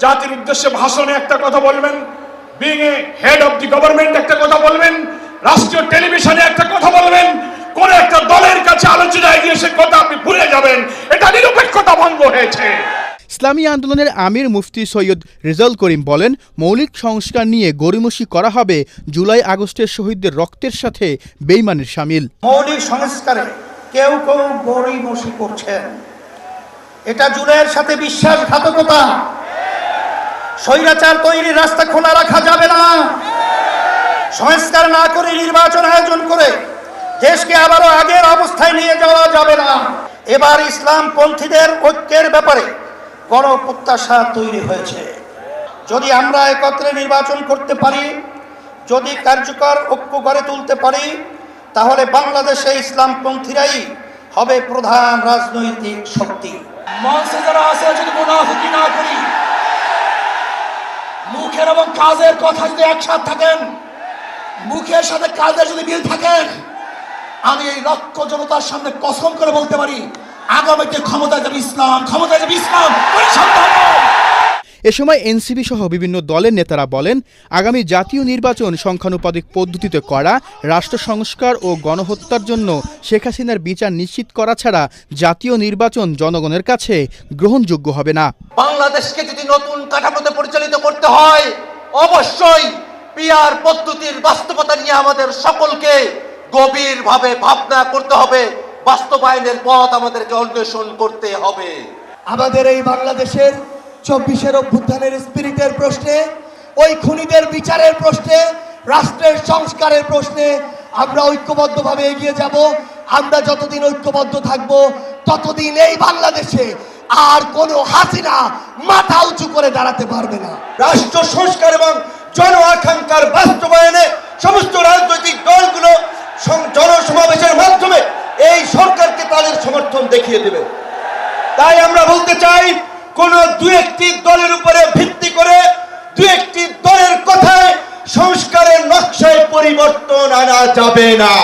জাতির উদ্দেশ্যে ভাষণে একটা কথা বলবেন, being a head of the government একটা কথা বলবেন, রাষ্ট্রীয় টেলিভিশনে একটা কথা বলবেন, কোন একটা দলের কাছে আলোচনায় গিয়ে সে কথা আপনি ভুলে যাবেন। এটা নিরপেক্ষতা ভঙ্গ হয়েছে। ইসলামী আন্দোলনের আমির মুফতি সৈয়দ রেজাউল করিম বলেন, মৌলিক সংস্কার নিয়ে গড়িমসি করা হবে জুলাই আগস্টের শহীদদের রক্তের সাথে বেইমানের শামিল। মৌলিক সংস্কারে কেউ কেউ গড়িমসি করছেন, এটা জুলাইয়ের সাথে বিশ্বাসঘাতকতা। স্বৈরাচার তৈরির রাস্তা খোলা রাখা যাবে না। সংস্কার না করে নির্বাচন আয়োজন করে দেশকে আবারও আগের অবস্থায় নিয়ে যাওয়া যাবে না। এবার ইসলামপন্থীদের ঐক্যের ব্যাপারে গণপ্রত্যাশা তৈরি হয়েছে। যদি আমরা একত্রে নির্বাচন করতে পারি, যদি কার্যকর ঐক্য গড়ে তুলতে পারি, তাহলে বাংলাদেশে ইসলামপন্থীরাই হবে প্রধান রাজনৈতিক শক্তি। মঞ্চে যারা আছে যদি মুনাফিকি না করি, মুখের এবং কাজের কথা যদি একসাথে থাকেন, মুখের সাথে কাজের যদি মিল থাকেন, আমি এই লক্ষ জনতার সামনে কসম করে বলতে পারি, আগামীতে ক্ষমতায় যাবে ইসলাম, ক্ষমতায় যাবে ইসলাম। এ সময় এনসিপি সহ বিভিন্ন দলের নেতারা বলেন, আগামী জাতীয় নির্বাচন সংখ্যানুপাতিক পদ্ধতিতে করা, রাষ্ট্র সংস্কার ও গণহত্যার জন্য শেখ হাসিনার বিচার নিশ্চিত করা ছাড়া জাতীয় নির্বাচন জনগণের কাছে গ্রহণযোগ্য হবে না। বাংলাদেশকে যদি নতুন কাঠামোতে পরিচালিত করতে হয়, অবশ্যই পিআর পদ্ধতির বাস্তবতা নিয়ে আমাদের সকলকে গভীরভাবে ভাবনা করতে হবে। বাস্তবায়নের পথ আমাদেরকে অন্বেষণ করতে হবে। আমাদের এই বাংলাদেশের 24-এর অভ্যুত্থানের স্পিরিটের প্রশ্নে, ওই খুনিদের বিচারের প্রশ্নে, রাষ্ট্রের সংস্কারের প্রশ্নে আমরা ঐক্যবদ্ধভাবে এগিয়ে যাব। আমরা যতদিন ঐক্যবদ্ধ থাকব, ততদিন এই বাংলাদেশে আর কোনো হাসিনা মাথা উঁচু করে দাঁড়াতে পারবে না। রাষ্ট্র সংস্কার এবং জন আকাঙ্ক্ষার বাস্তবায়নে সমস্ত রাজনৈতিক দলগুলো জনসমাবেশের মাধ্যমে এই সরকারকে তাদের সমর্থন দেখিয়ে দেবে। তাই আমরা বলতে চাই, কোন দু একটি দলের উপরে ভিত্তি করে দু একটি দলের কথায় সংস্কারের নকশায় পরিবর্তন আনা যাবে না।